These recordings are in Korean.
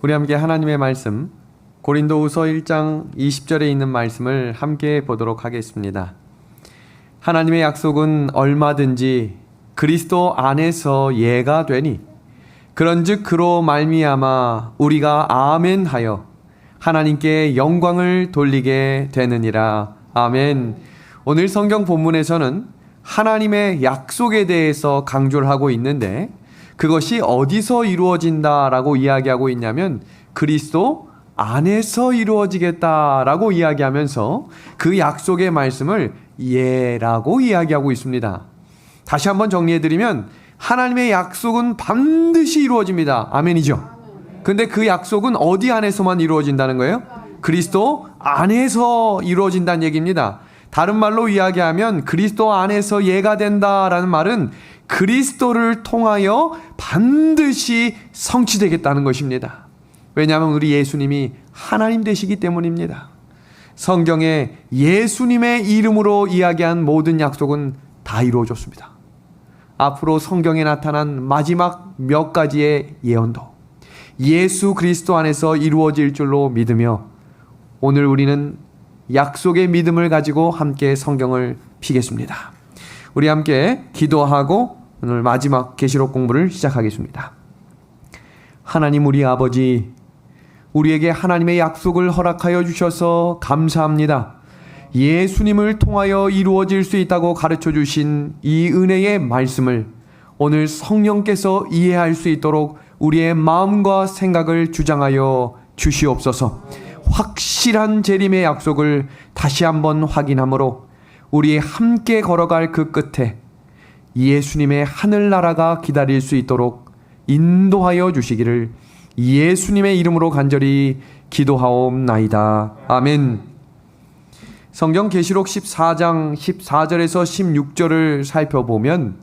우리 함께 하나님의 말씀 고린도후서 1장 20절에 있는 말씀을 함께 보도록 하겠습니다. 하나님의 약속은 얼마든지 그리스도 안에서 예가 되니 그런즉 그로 말미암아 우리가 아멘하여 하나님께 영광을 돌리게 되느니라. 아멘. 오늘 성경 본문에서는 하나님의 약속에 대해서 강조를 하고 있는데 그것이 어디서 이루어진다라고 이야기하고 있냐면 그리스도 안에서 이루어지겠다라고 이야기하면서 그 약속의 말씀을 예라고 이야기하고 있습니다. 다시 한번 정리해드리면 하나님의 약속은 반드시 이루어집니다. 아멘이죠. 근데 그 약속은 어디 안에서만 이루어진다는 거예요? 그리스도 안에서 이루어진다는 얘기입니다. 다른 말로 이야기하면 그리스도 안에서 예가 된다라는 말은 그리스도를 통하여 반드시 성취되겠다는 것입니다. 왜냐하면 우리 예수님이 하나님 되시기 때문입니다. 성경에 예수님의 이름으로 이야기한 모든 약속은 다 이루어졌습니다. 앞으로 성경에 나타난 마지막 몇 가지의 예언도 예수 그리스도 안에서 이루어질 줄로 믿으며 오늘 우리는 약속의 믿음을 가지고 함께 성경을 피겠습니다. 우리 함께 기도하고 오늘 마지막 계시록 공부를 시작하겠습니다. 하나님 우리 아버지, 우리에게 하나님의 약속을 허락하여 주셔서 감사합니다. 예수님을 통하여 이루어질 수 있다고 가르쳐 주신 이 은혜의 말씀을 오늘 성령께서 이해할 수 있도록 우리의 마음과 생각을 주장하여 주시옵소서. 확실한 재림의 약속을 다시 한번 확인함으로 우리 함께 걸어갈 그 끝에 예수님의 하늘나라가 기다릴 수 있도록 인도하여 주시기를 예수님의 이름으로 간절히 기도하옵나이다. 아멘. 성경 계시록 14장 14절에서 16절을 살펴보면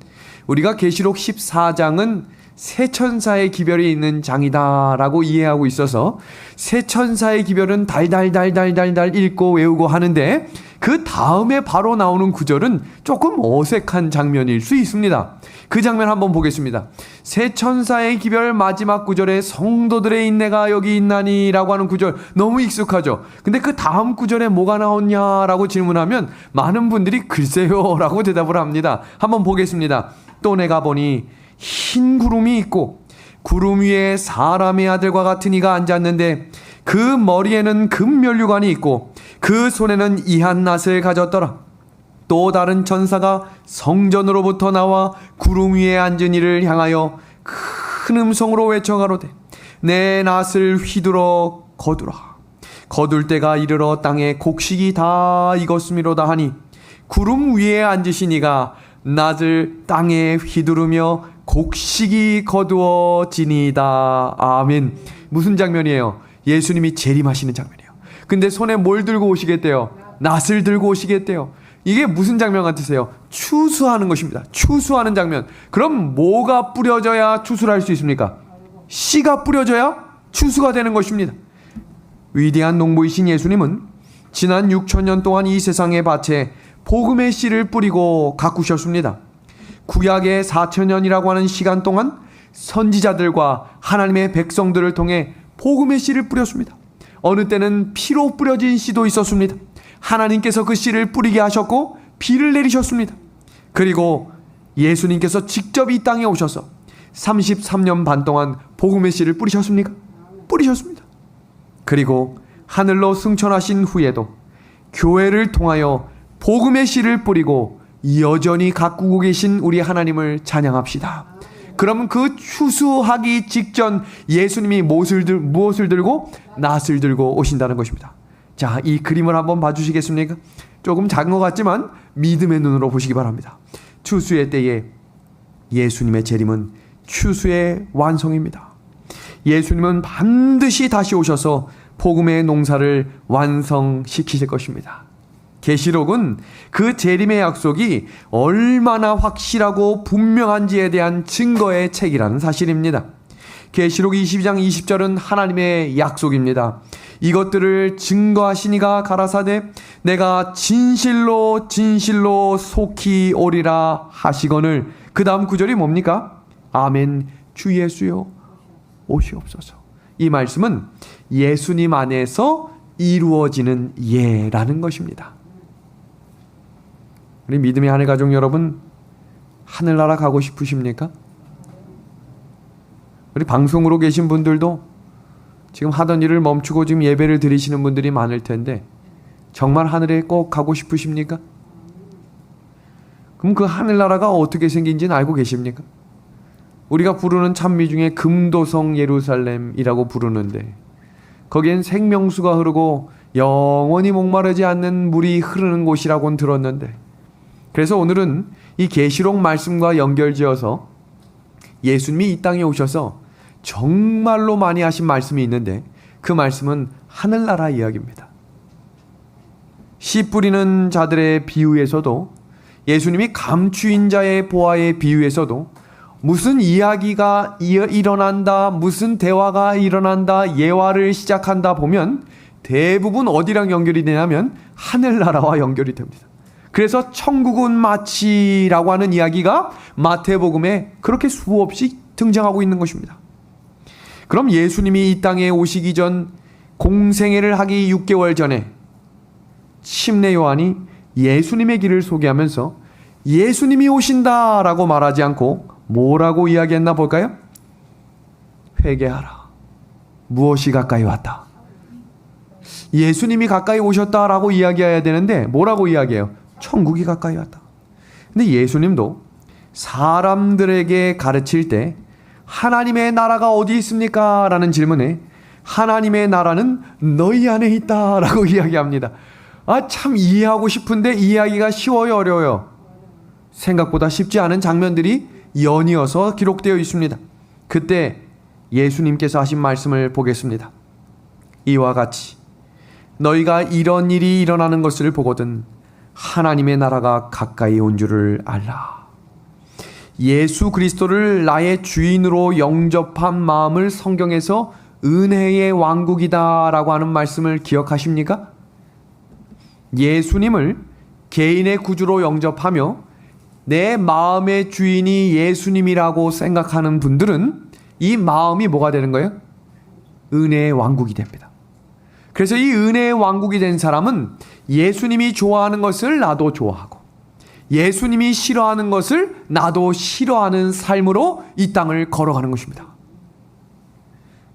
우리가 계시록 14장은 새 천사의 기별이 있는 장이다라고 이해하고 있어서 새 천사의 기별은 달달달달달달 읽고 외우고 하는데 그 다음에 바로 나오는 구절은 조금 어색한 장면일 수 있습니다. 그 장면 한번 보겠습니다. 새 천사의 기별 마지막 구절에 성도들의 인내가 여기 있나니 라고 하는 구절 너무 익숙하죠. 근데 그 다음 구절에 뭐가 나오냐라고 질문하면 많은 분들이 글쎄요 라고 대답을 합니다. 한번 보겠습니다. 또 내가 보니 흰 구름이 있고 구름 위에 사람의 아들과 같은 이가 앉았는데 그 머리에는 금면류관이 있고 그 손에는 이한 낫을 가졌더라. 또 다른 천사가 성전으로부터 나와 구름 위에 앉은 이를 향하여 큰 음성으로 외쳐가로되 내 낫을 휘두르어 거두라. 거둘 때가 이르러 땅에 곡식이 다 익었음이로다 하니 구름 위에 앉으신 이가 낫을 땅에 휘두르며 곡식이 거두어지니이다. 아멘. 무슨 장면이에요? 예수님이 재림하시는 장면이에요. 근데 손에 뭘 들고 오시겠대요? 낫을 들고 오시겠대요. 이게 무슨 장면 같으세요? 추수하는 것입니다. 추수하는 장면. 그럼 뭐가 뿌려져야 추수를 할 수 있습니까? 씨가 뿌려져야 추수가 되는 것입니다. 위대한 농부이신 예수님은 지난 6,000년 동안 이 세상의 밭에 복음의 씨를 뿌리고 가꾸셨습니다. 구약의 4,000년이라고 하는 시간 동안 선지자들과 하나님의 백성들을 통해 복음의 씨를 뿌렸습니다. 어느 때는 피로 뿌려진 씨도 있었습니다. 하나님께서 그 씨를 뿌리게 하셨고 비를 내리셨습니다. 그리고 예수님께서 직접 이 땅에 오셔서 33년 반 동안 복음의 씨를 뿌리셨습니까? 뿌리셨습니다. 그리고 하늘로 승천하신 후에도 교회를 통하여 복음의 씨를 뿌리고 여전히 가꾸고 계신 우리 하나님을 찬양합시다. 그러면 그 추수하기 직전 예수님이 무엇을 들고? 낫을 들고 오신다는 것입니다. 자, 이 그림을 한번 봐주시겠습니까? 조금 작은 것 같지만 믿음의 눈으로 보시기 바랍니다. 추수의 때에 예수님의 재림은 추수의 완성입니다. 예수님은 반드시 다시 오셔서 복음의 농사를 완성시키실 것입니다. 계시록은 그 재림의 약속이 얼마나 확실하고 분명한지에 대한 증거의 책이라는 사실입니다. 계시록 22장 20절은 하나님의 약속입니다. 이것들을 증거하시니가 가라사대 내가 진실로 진실로 속히 오리라 하시거늘. 그 다음 구절이 뭡니까? 아멘. 주 예수여 오시옵소서. 이 말씀은 예수님 안에서 이루어지는 예라는 것입니다. 우리 믿음의 하늘 가족 여러분, 하늘나라 가고 싶으십니까? 우리 방송으로 계신 분들도 지금 하던 일을 멈추고 지금 예배를 드리시는 분들이 많을 텐데 정말 하늘에 꼭 가고 싶으십니까? 그럼 그 하늘나라가 어떻게 생긴지는 알고 계십니까? 우리가 부르는 찬미 중에 금도성 예루살렘이라고 부르는데 거기엔 생명수가 흐르고 영원히 목마르지 않는 물이 흐르는 곳이라고는 들었는데, 그래서 오늘은 이 계시록 말씀과 연결지어서 예수님이 이 땅에 오셔서 정말로 많이 하신 말씀이 있는데 그 말씀은 하늘나라 이야기입니다. 씨 뿌리는 자들의 비유에서도, 예수님이 감추인 자의 보화의 비유에서도 무슨 이야기가 일어난다, 무슨 대화가 일어난다, 예화를 시작한다 보면 대부분 어디랑 연결이 되냐면 하늘나라와 연결이 됩니다. 그래서 천국은 마치라고 하는 이야기가 마태복음에 그렇게 수없이 등장하고 있는 것입니다. 그럼 예수님이 이 땅에 오시기 전 공생애를 하기 6개월 전에 침례 요한이 예수님의 길을 소개하면서 예수님이 오신다라고 말하지 않고 뭐라고 이야기했나 볼까요? 회개하라. 무엇이 가까이 왔다. 예수님이 가까이 오셨다라고 이야기해야 되는데 뭐라고 이야기해요? 천국이 가까이 왔다. 근데 예수님도 사람들에게 가르칠 때 하나님의 나라가 어디 있습니까? 라는 질문에 하나님의 나라는 너희 안에 있다 라고 이야기합니다. 참 이해하고 싶은데 이해하기가 쉬워요, 어려워요? 생각보다 쉽지 않은 장면들이 연이어서 기록되어 있습니다. 그때 예수님께서 하신 말씀을 보겠습니다. 이와 같이 너희가 이런 일이 일어나는 것을 보거든 하나님의 나라가 가까이 온 줄을 알라. 예수 그리스도를 나의 주인으로 영접한 마음을 성경에서 은혜의 왕국이다 라고 하는 말씀을 기억하십니까? 예수님을 개인의 구주로 영접하며 내 마음의 주인이 예수님이라고 생각하는 분들은 이 마음이 뭐가 되는 거예요? 은혜의 왕국이 됩니다. 그래서 이 은혜의 왕국이 된 사람은 예수님이 좋아하는 것을 나도 좋아하고 예수님이 싫어하는 것을 나도 싫어하는 삶으로 이 땅을 걸어가는 것입니다.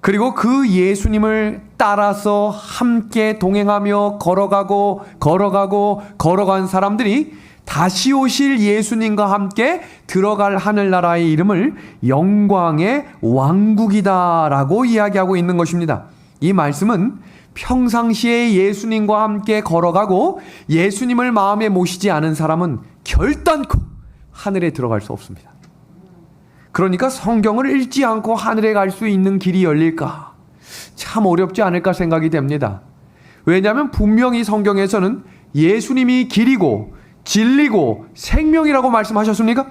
그리고 그 예수님을 따라서 함께 동행하며 걸어간 사람들이 다시 오실 예수님과 함께 들어갈 하늘나라의 이름을 영광의 왕국이다라고 이야기하고 있는 것입니다. 이 말씀은 평상시에 예수님과 함께 걸어가고 예수님을 마음에 모시지 않은 사람은 결단코 하늘에 들어갈 수 없습니다. 그러니까 성경을 읽지 않고 하늘에 갈 수 있는 길이 열릴까? 참 어렵지 않을까 생각이 됩니다. 왜냐하면 분명히 성경에서는 예수님이 길이고 진리고 생명이라고 말씀하셨습니까?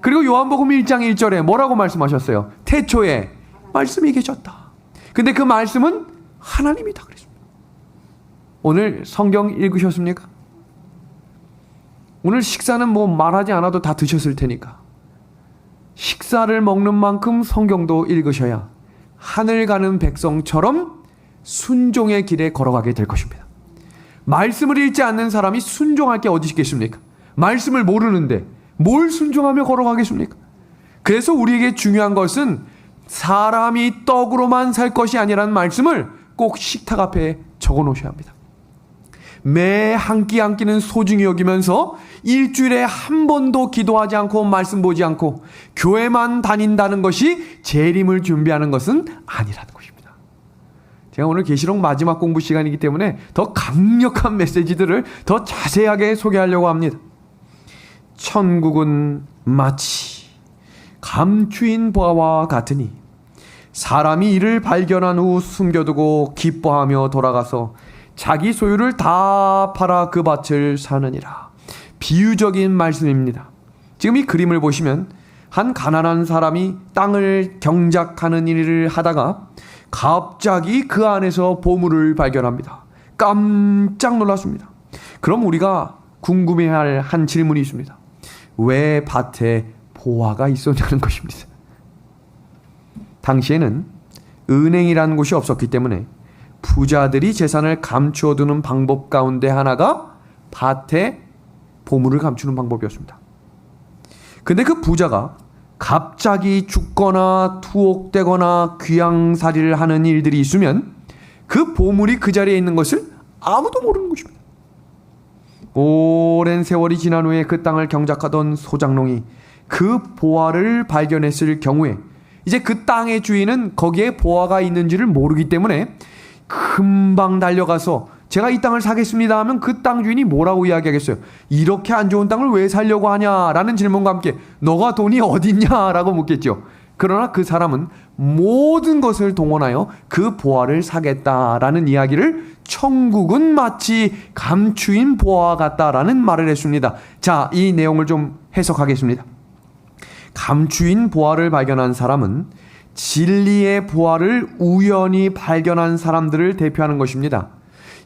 그리고 요한복음 1장 1절에 뭐라고 말씀하셨어요? 태초에 말씀이 계셨다. 근데 그 말씀은 하나님이다 그랬습니다. 오늘 성경 읽으셨습니까? 오늘 식사는 뭐 말하지 않아도 다 드셨을 테니까 식사를 먹는 만큼 성경도 읽으셔야 하늘 가는 백성처럼 순종의 길에 걸어가게 될 것입니다. 말씀을 읽지 않는 사람이 순종할 게 어디 있겠습니까? 말씀을 모르는데 뭘 순종하며 걸어가겠습니까? 그래서 우리에게 중요한 것은 사람이 떡으로만 살 것이 아니라는 말씀을 꼭 식탁 앞에 적어 놓으셔야 합니다. 매 한 끼 한 끼는 소중히 여기면서 일주일에 한 번도 기도하지 않고 말씀 보지 않고 교회만 다닌다는 것이 재림을 준비하는 것은 아니라는 것입니다. 제가 오늘 계시록 마지막 공부 시간이기 때문에 더 강력한 메시지들을 더 자세하게 소개하려고 합니다. 천국은 마치 감추인 보화와 같으니 사람이 이를 발견한 후 숨겨두고 기뻐하며 돌아가서 자기 소유를 다 팔아 그 밭을 사느니라. 비유적인 말씀입니다. 지금 이 그림을 보시면 한 가난한 사람이 땅을 경작하는 일을 하다가 갑자기 그 안에서 보물을 발견합니다. 깜짝 놀랐습니다. 그럼 우리가 궁금해할 한 질문이 있습니다. 왜 밭에 보화가 있었냐는 것입니다. 당시에는 은행이라는 곳이 없었기 때문에 부자들이 재산을 감추어두는 방법 가운데 하나가 밭에 보물을 감추는 방법이었습니다. 근데 그 부자가 갑자기 죽거나 투옥되거나 귀양살이를 하는 일들이 있으면 그 보물이 그 자리에 있는 것을 아무도 모르는 것입니다. 오랜 세월이 지난 후에 그 땅을 경작하던 소장농이 그 보화를 발견했을 경우에 이제 그 땅의 주인은 거기에 보화가 있는지를 모르기 때문에 금방 달려가서 제가 이 땅을 사겠습니다 하면 그 땅 주인이 뭐라고 이야기하겠어요? 이렇게 안 좋은 땅을 왜 사려고 하냐라는 질문과 함께 너가 돈이 어딨냐라고 묻겠죠. 그러나 그 사람은 모든 것을 동원하여 그 보화를 사겠다라는 이야기를 천국은 마치 감추인 보화와 같다라는 말을 했습니다. 자, 이 내용을 좀 해석하겠습니다. 감추인 보화를 발견한 사람은 진리의 보화를 우연히 발견한 사람들을 대표하는 것입니다.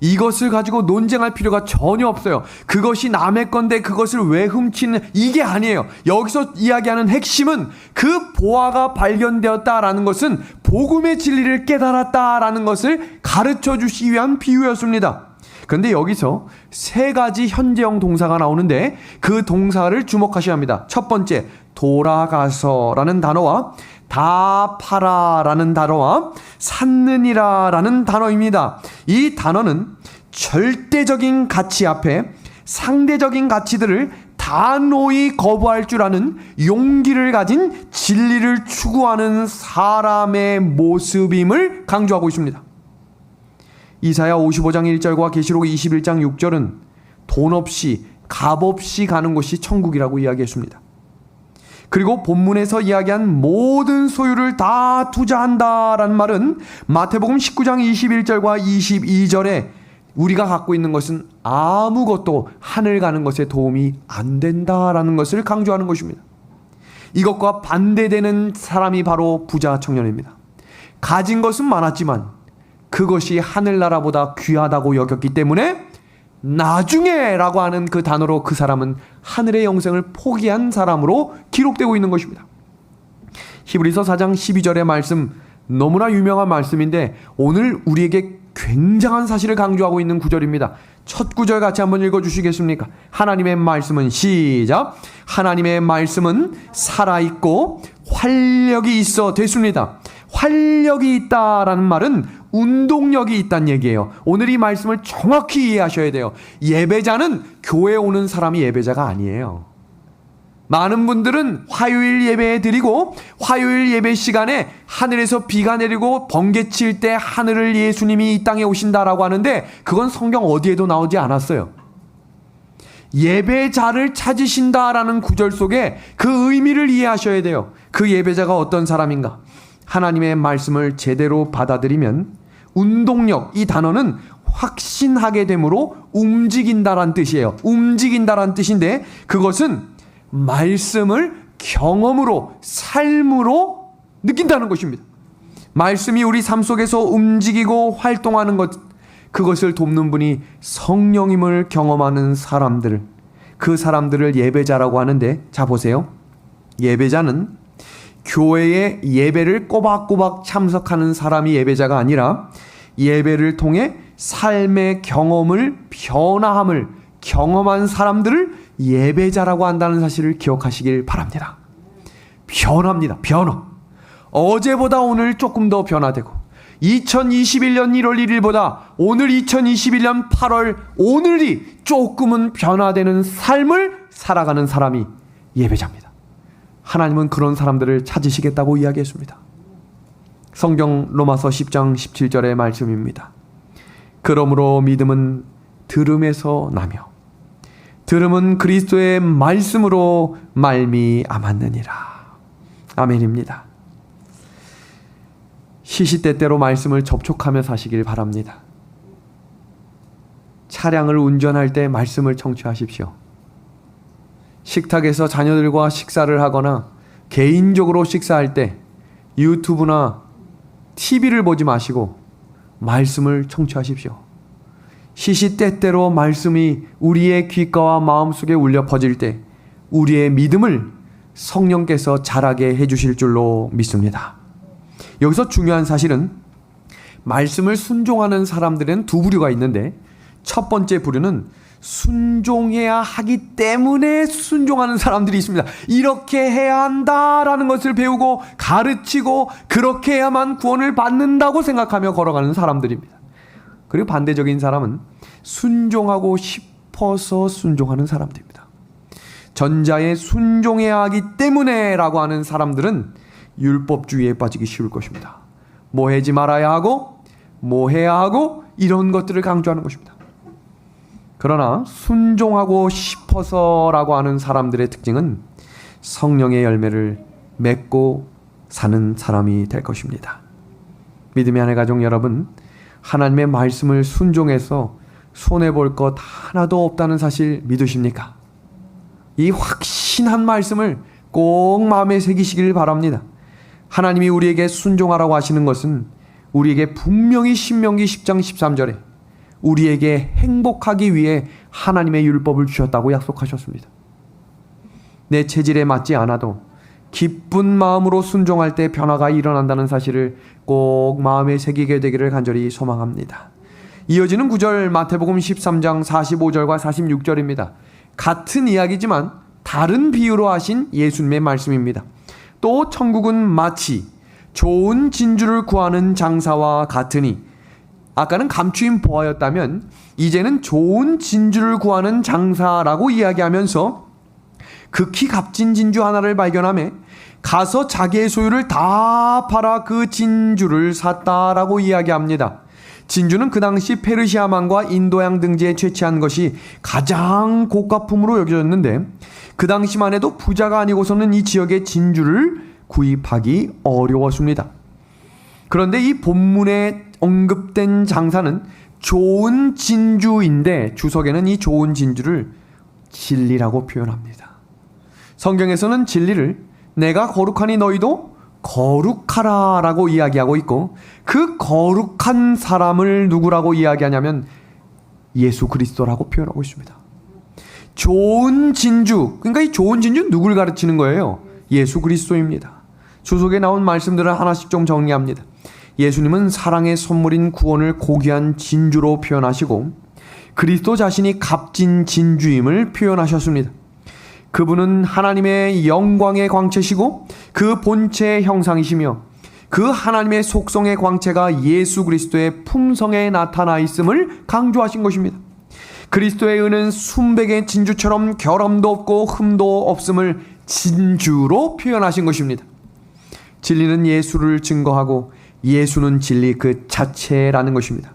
이것을 가지고 논쟁할 필요가 전혀 없어요. 그것이 남의 건데 그것을 왜 훔치는 이게 아니에요. 여기서 이야기하는 핵심은 그 보화가 발견되었다라는 것은 복음의 진리를 깨달았다라는 것을 가르쳐 주시기 위한 비유였습니다. 그런데 여기서 세 가지 현재형 동사가 나오는데 그 동사를 주목하셔야 합니다. 첫 번째, 돌아가서라는 단어와 다 팔아라는 단어와 샀느니라라는 단어입니다. 이 단어는 절대적인 가치 앞에 상대적인 가치들을 단호히 거부할 줄 아는 용기를 가진 진리를 추구하는 사람의 모습임을 강조하고 있습니다. 이사야 55장 1절과 계시록 21장 6절은 돈 없이 값 없이 가는 곳이 천국이라고 이야기했습니다. 그리고 본문에서 이야기한 모든 소유를 다 투자한다라는 말은 마태복음 19장 21절과 22절에 우리가 갖고 있는 것은 아무것도 하늘 가는 것에 도움이 안 된다라는 것을 강조하는 것입니다. 이것과 반대되는 사람이 바로 부자 청년입니다. 가진 것은 많았지만 그것이 하늘나라보다 귀하다고 여겼기 때문에 나중에 라고 하는 그 단어로 그 사람은 하늘의 영생을 포기한 사람으로 기록되고 있는 것입니다. 히브리서 4장 12절의 말씀, 너무나 유명한 말씀인데 오늘 우리에게 굉장한 사실을 강조하고 있는 구절입니다. 첫 구절 같이 한번 읽어주시겠습니까? 하나님의 말씀은 시작. 하나님의 말씀은 살아있고 활력이 있어 됐습니다. 활력이 있다라는 말은 운동력이 있다는 얘기예요. 오늘 이 말씀을 정확히 이해하셔야 돼요. 예배자는 교회에 오는 사람이 예배자가 아니에요. 많은 분들은 화요일 예배에 드리고 화요일 예배 시간에 하늘에서 비가 내리고 번개 칠 때 하늘을 예수님이 이 땅에 오신다라고 하는데 그건 성경 어디에도 나오지 않았어요. 예배자를 찾으신다라는 구절 속에 그 의미를 이해하셔야 돼요. 그 예배자가 어떤 사람인가? 하나님의 말씀을 제대로 받아들이면 운동력, 이 단어는 확신하게 되므로 움직인다란 뜻이에요. 움직인다란 뜻인데 그것은 말씀을 경험으로, 삶으로 느낀다는 것입니다. 말씀이 우리 삶 속에서 움직이고 활동하는 것, 그것을 돕는 분이 성령임을 경험하는 사람들, 그 사람들을 예배자라고 하는데, 자 보세요. 예배자는 교회의 예배를 꼬박꼬박 참석하는 사람이 예배자가 아니라 예배를 통해 삶의 경험을, 변화함을 경험한 사람들을 예배자라고 한다는 사실을 기억하시길 바랍니다. 변화입니다. 변화. 어제보다 오늘 조금 더 변화되고 2021년 1월 1일보다 오늘 2021년 8월 오늘이 조금은 변화되는 삶을 살아가는 사람이 예배자입니다. 하나님은 그런 사람들을 찾으시겠다고 이야기했습니다. 성경 로마서 10장 17절의 말씀입니다. 그러므로 믿음은 들음에서 나며 들음은 그리스도의 말씀으로 말미암았느니라. 아멘입니다. 시시때때로 말씀을 접촉하며 사시길 바랍니다. 차량을 운전할 때 말씀을 청취하십시오. 식탁에서 자녀들과 식사를 하거나 개인적으로 식사할 때 유튜브나 TV를 보지 마시고 말씀을 청취하십시오. 시시때때로 말씀이 우리의 귓가와 마음속에 울려 퍼질 때 우리의 믿음을 성령께서 자라게 해주실 줄로 믿습니다. 여기서 중요한 사실은 말씀을 순종하는 사람들은 두 부류가 있는데, 첫 번째 부류는 순종해야 하기 때문에 순종하는 사람들이 있습니다. 이렇게 해야 한다라는 것을 배우고 가르치고 그렇게 해야만 구원을 받는다고 생각하며 걸어가는 사람들입니다. 그리고 반대적인 사람은 순종하고 싶어서 순종하는 사람들입니다. 전자에 순종해야 하기 때문에 라고 하는 사람들은 율법주의에 빠지기 쉬울 것입니다. 뭐 하지 말아야 하고 뭐 해야 하고 이런 것들을 강조하는 것입니다. 그러나 순종하고 싶어서라고 하는 사람들의 특징은 성령의 열매를 맺고 사는 사람이 될 것입니다. 믿음의 하늘 가족 여러분, 하나님의 말씀을 순종해서 손해볼 것 하나도 없다는 사실 믿으십니까? 이 확신한 말씀을 꼭 마음에 새기시길 바랍니다. 하나님이 우리에게 순종하라고 하시는 것은 우리에게 분명히 신명기 10장 13절에 우리에게 행복하기 위해 하나님의 율법을 주셨다고 약속하셨습니다. 내 체질에 맞지 않아도 기쁜 마음으로 순종할 때 변화가 일어난다는 사실을 꼭 마음에 새기게 되기를 간절히 소망합니다. 이어지는 9절 마태복음 13장 45절과 46절입니다. 같은 이야기지만 다른 비유로 하신 예수님의 말씀입니다. 또 천국은 마치 좋은 진주를 구하는 장사와 같으니, 아까는 감추인 보화였다면 이제는 좋은 진주를 구하는 장사라고 이야기하면서 극히 값진 진주 하나를 발견하며 가서 자기의 소유를 다 팔아 그 진주를 샀다라고 이야기합니다. 진주는 그 당시 페르시아만과 인도양 등지에 채취한 것이 가장 고가품으로 여겨졌는데, 그 당시만 해도 부자가 아니고서는 이 지역의 진주를 구입하기 어려웠습니다. 그런데 이 본문에 언급된 장사는 좋은 진주인데 주석에는 이 좋은 진주를 진리라고 표현합니다. 성경에서는 진리를 내가 거룩하니 너희도 거룩하라 라고 이야기하고 있고, 그 거룩한 사람을 누구라고 이야기하냐면 예수 그리스도라고 표현하고 있습니다. 좋은 진주, 그러니까 이 좋은 진주는 누굴 가르치는 거예요? 예수 그리스도입니다. 주석에 나온 말씀들을 하나씩 좀 정리합니다. 예수님은 사랑의 선물인 구원을 고귀한 진주로 표현하시고, 그리스도 자신이 값진 진주임을 표현하셨습니다. 그분은 하나님의 영광의 광채시고 그 본체의 형상이시며, 그 하나님의 속성의 광채가 예수 그리스도의 품성에 나타나 있음을 강조하신 것입니다. 그리스도의 은은 순백의 진주처럼 결함도 없고 흠도 없음을 진주로 표현하신 것입니다. 진리는 예수를 증거하고 예수는 진리 그 자체라는 것입니다.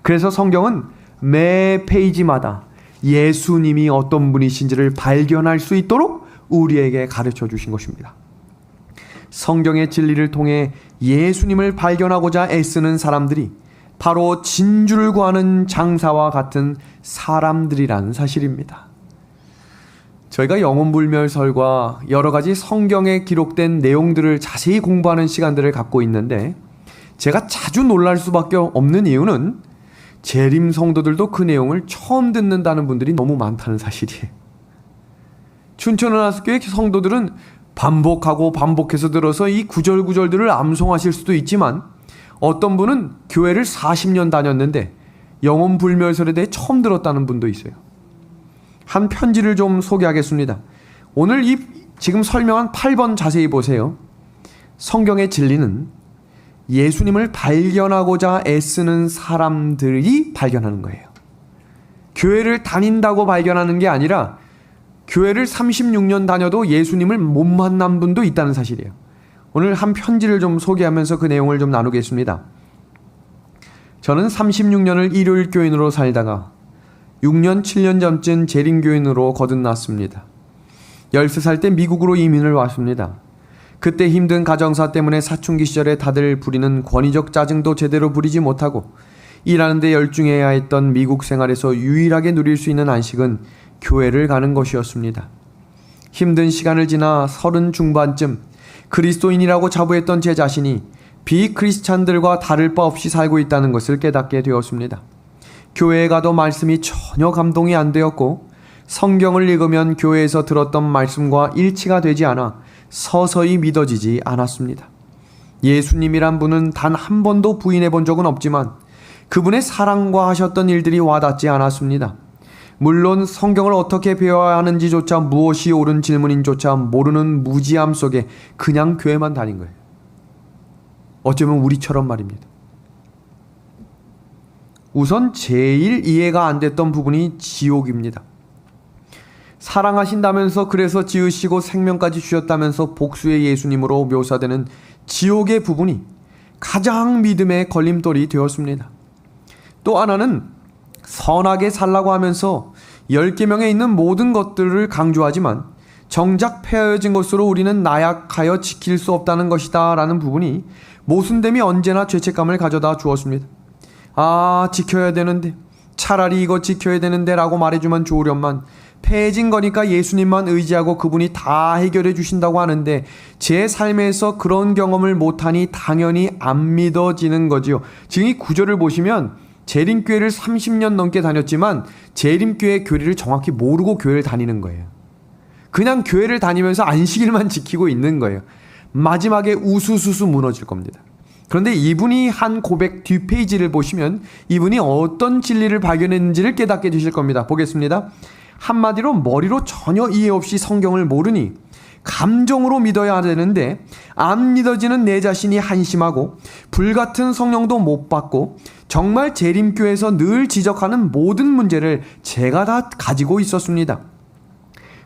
그래서 성경은 매 페이지마다 예수님이 어떤 분이신지를 발견할 수 있도록 우리에게 가르쳐 주신 것입니다. 성경의 진리를 통해 예수님을 발견하고자 애쓰는 사람들이 바로 진주를 구하는 장사와 같은 사람들이라는 사실입니다. 저희가 영혼불멸설과 여러 가지 성경에 기록된 내용들을 자세히 공부하는 시간들을 갖고 있는데, 제가 자주 놀랄 수밖에 없는 이유는 재림 성도들도 그 내용을 처음 듣는다는 분들이 너무 많다는 사실이에요. 춘천은하수교회 성도들은 반복하고 반복해서 들어서 이 구절구절들을 암송하실 수도 있지만, 어떤 분은 교회를 40년 다녔는데 영혼불멸설에 대해 처음 들었다는 분도 있어요. 한 편지를 좀 소개하겠습니다. 오늘 이 지금 설명한 8번 자세히 보세요. 성경의 진리는 예수님을 발견하고자 애쓰는 사람들이 발견하는 거예요. 교회를 다닌다고 발견하는 게 아니라 교회를 36년 다녀도 예수님을 못 만난 분도 있다는 사실이에요. 오늘 한 편지를 좀 소개하면서 그 내용을 좀 나누겠습니다. 저는 36년을 일요일 교인으로 살다가 6년, 7년 전쯤 재림교인으로 거듭났습니다. 13살 때 미국으로 이민을 왔습니다. 그때 힘든 가정사 때문에 사춘기 시절에 다들 부리는 권위적 짜증도 제대로 부리지 못하고 일하는데 열중해야 했던 미국 생활에서 유일하게 누릴 수 있는 안식은 교회를 가는 것이었습니다. 힘든 시간을 지나 30 중반쯤 그리스도인이라고 자부했던 제 자신이 비크리스찬들과 다를 바 없이 살고 있다는 것을 깨닫게 되었습니다. 교회에 가도 말씀이 전혀 감동이 안 되었고 성경을 읽으면 교회에서 들었던 말씀과 일치가 되지 않아 서서히 믿어지지 않았습니다. 예수님이란 분은 단 한 번도 부인해 본 적은 없지만 그분의 사랑과 하셨던 일들이 와닿지 않았습니다. 물론 성경을 어떻게 배워야 하는지조차 무엇이 옳은 질문인조차 모르는 무지함 속에 그냥 교회만 다닌 거예요. 어쩌면 우리처럼 말입니다. 우선 제일 이해가 안 됐던 부분이 지옥입니다. 사랑하신다면서 그래서 지으시고 생명까지 주셨다면서 복수의 예수님으로 묘사되는 지옥의 부분이 가장 믿음의 걸림돌이 되었습니다. 또 하나는 선하게 살라고 하면서 10계명에 있는 모든 것들을 강조하지만 정작 폐하여진 것으로 우리는 나약하여 지킬 수 없다는 것이다 라는 부분이 모순됨이 언제나 죄책감을 가져다 주었습니다. 지켜야 되는데, 차라리 이거 지켜야 되는데 라고 말해주면 좋으련만 폐해진 거니까 예수님만 의지하고 그분이 다 해결해 주신다고 하는데 제 삶에서 그런 경험을 못하니 당연히 안 믿어지는 거지요. 지금 이 구절을 보시면 재림교회를 30년 넘게 다녔지만 재림교회 교리를 정확히 모르고 교회를 다니는 거예요. 그냥 교회를 다니면서 안식일만 지키고 있는 거예요. 마지막에 우수수수 무너질 겁니다. 그런데 이분이 한 고백 뒷페이지를 보시면 이분이 어떤 진리를 발견했는지를 깨닫게 되실 겁니다. 보겠습니다. 한마디로 머리로 전혀 이해 없이 성경을 모르니 감정으로 믿어야 되는데 안 믿어지는 내 자신이 한심하고 불같은 성령도 못 받고 정말 재림교회에서 늘 지적하는 모든 문제를 제가 다 가지고 있었습니다.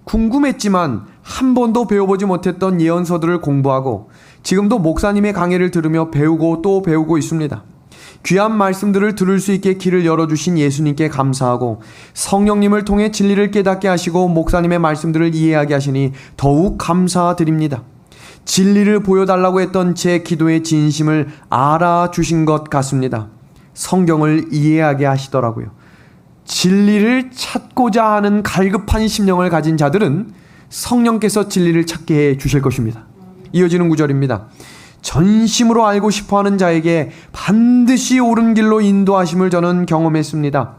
궁금했지만 한 번도 배워보지 못했던 예언서들을 공부하고 지금도 목사님의 강의를 들으며 배우고 또 배우고 있습니다. 귀한 말씀들을 들을 수 있게 길을 열어주신 예수님께 감사하고 성령님을 통해 진리를 깨닫게 하시고 목사님의 말씀들을 이해하게 하시니 더욱 감사드립니다. 진리를 보여달라고 했던 제 기도의 진심을 알아주신 것 같습니다. 성경을 이해하게 하시더라고요. 진리를 찾고자 하는 갈급한 심령을 가진 자들은 성령께서 진리를 찾게 해 주실 것입니다. 이어지는 구절입니다. 전심으로 알고 싶어하는 자에게 반드시 옳은 길로 인도하심을 저는 경험했습니다.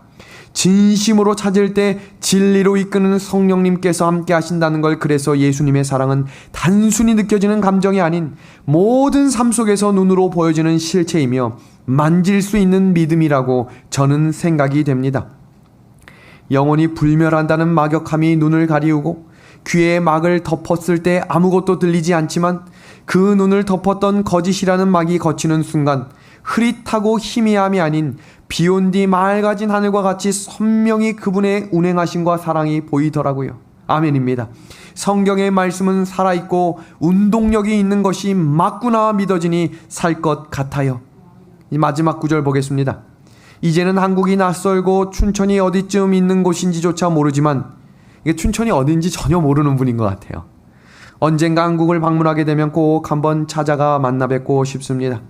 진심으로 찾을 때 진리로 이끄는 성령님께서 함께 하신다는 걸, 그래서 예수님의 사랑은 단순히 느껴지는 감정이 아닌 모든 삶 속에서 눈으로 보여지는 실체이며 만질 수 있는 믿음이라고 저는 생각이 됩니다. 영원히 불멸한다는 막역함이 눈을 가리우고 귀에 막을 덮었을 때 아무것도 들리지 않지만 그 눈을 덮었던 거짓이라는 막이 걷히는 순간 흐릿하고 희미함이 아닌 비온 뒤 맑아진 하늘과 같이 선명히 그분의 운행하심과 사랑이 보이더라고요. 아멘입니다. 성경의 말씀은 살아있고 운동력이 있는 것이 맞구나 믿어지니 살 것 같아요. 이 마지막 구절 보겠습니다. 이제는 한국이 낯설고 춘천이 어디쯤 있는 곳인지조차 모르지만, 이게 춘천이 어딘지 전혀 모르는 분인 것 같아요. 언젠가 한국을 방문하게 되면 꼭 한번 찾아가 만나 뵙고 싶습니다.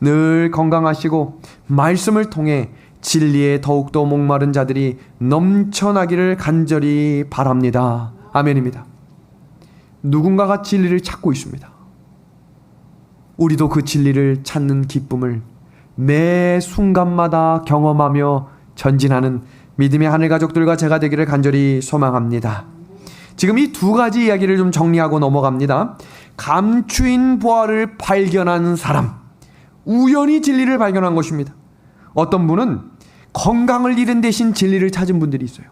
늘 건강하시고 말씀을 통해 진리에 더욱더 목마른 자들이 넘쳐나기를 간절히 바랍니다. 아멘입니다. 누군가가 진리를 찾고 있습니다. 우리도 그 진리를 찾는 기쁨을 매 순간마다 경험하며 전진하는 믿음의 하늘 가족들과 제가 되기를 간절히 소망합니다. 지금 이 두 가지 이야기를 좀 정리하고 넘어갑니다. 감추인 보화를 발견한 사람, 우연히 진리를 발견한 것입니다. 어떤 분은 건강을 잃은 대신 진리를 찾은 분들이 있어요.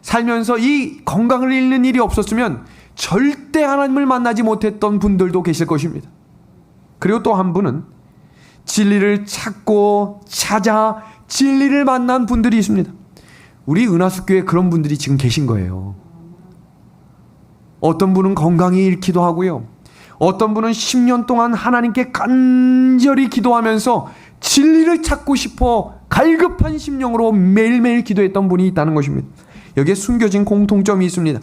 살면서 이 건강을 잃는 일이 없었으면 절대 하나님을 만나지 못했던 분들도 계실 것입니다. 그리고 또 한 분은 진리를 찾고 찾아 진리를 만난 분들이 있습니다. 우리 은하수교회에 그런 분들이 지금 계신 거예요. 어떤 분은 건강이 잃기도 하고요. 어떤 분은 10년 동안 하나님께 간절히 기도하면서 진리를 찾고 싶어 갈급한 심령으로 매일매일 기도했던 분이 있다는 것입니다. 여기에 숨겨진 공통점이 있습니다.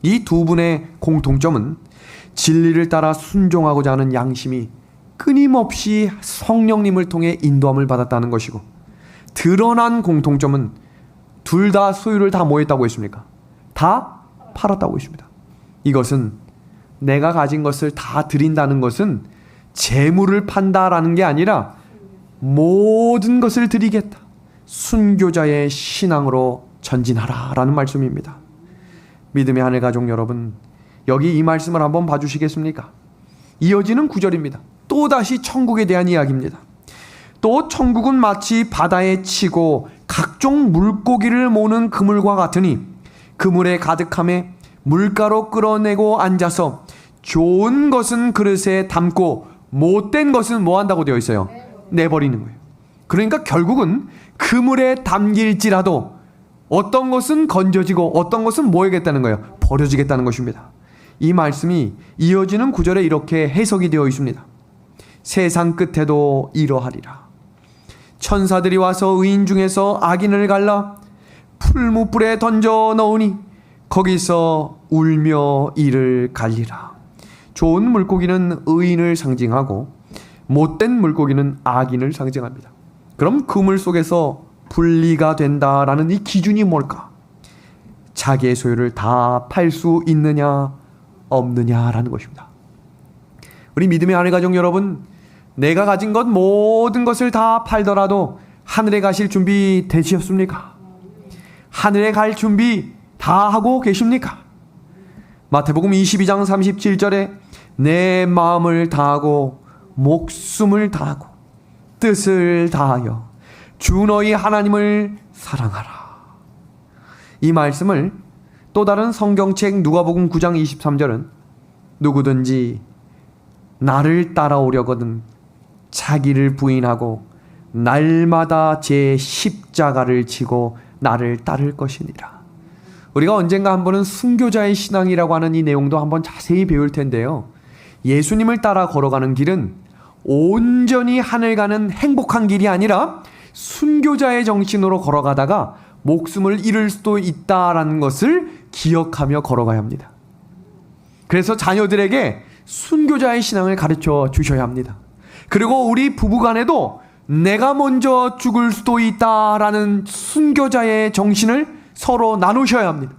이 두 분의 공통점은 진리를 따라 순종하고자 하는 양심이 끊임없이 성령님을 통해 인도함을 받았다는 것이고, 드러난 공통점은 둘 다 소유를 다 뭐 했다고 했습니까? 다 팔았다고 했습니다. 이것은 내가 가진 것을 다 드린다는 것은 재물을 판다라는 게 아니라 모든 것을 드리겠다. 순교자의 신앙으로 전진하라라는 말씀입니다. 믿음의 하늘 가족 여러분, 여기 이 말씀을 한번 봐주시겠습니까? 이어지는 구절입니다. 또다시 천국에 대한 이야기입니다. 또 천국은 마치 바다에 치고 각종 물고기를 모는 그물과 같으니 그물에 가득함에 물가로 끌어내고 앉아서 좋은 것은 그릇에 담고 못된 것은 뭐 한다고 되어 있어요? 내버리는 거예요. 그러니까 결국은 그물에 담길지라도 어떤 것은 건져지고 어떤 것은 뭐 하겠다는 거예요? 버려지겠다는 것입니다. 이 말씀이 이어지는 구절에 이렇게 해석이 되어 있습니다. 세상 끝에도 이러하리라. 천사들이 와서 의인 중에서 악인을 갈라 풀무불에 던져 넣으니 거기서 울며 이를 갈리라. 좋은 물고기는 의인을 상징하고 못된 물고기는 악인을 상징합니다. 그럼 그물 속에서 분리가 된다라는 이 기준이 뭘까? 자기의 소유를 다 팔 수 있느냐 없느냐라는 것입니다. 우리 믿음의 하늘 가족 여러분, 내가 가진 것 모든 것을 다 팔더라도 하늘에 가실 준비 되셨습니까? 하늘에 갈 준비 다 하고 계십니까? 마태복음 22장 37절에 내 마음을 다하고 목숨을 다하고 뜻을 다하여 주 너희 하나님을 사랑하라. 이 말씀을 또 다른 성경책 누가복음 9장 23절은 누구든지 나를 따라오려거든 자기를 부인하고 날마다 제 십자가를 지고 나를 따를 것이니라. 우리가 언젠가 한 번은 순교자의 신앙이라고 하는 이 내용도 한번 자세히 배울 텐데요. 예수님을 따라 걸어가는 길은 온전히 하늘 가는 행복한 길이 아니라 순교자의 정신으로 걸어가다가 목숨을 잃을 수도 있다라는 것을 기억하며 걸어가야 합니다. 그래서 자녀들에게 순교자의 신앙을 가르쳐 주셔야 합니다. 그리고 우리 부부간에도 내가 먼저 죽을 수도 있다라는 순교자의 정신을 서로 나누셔야 합니다.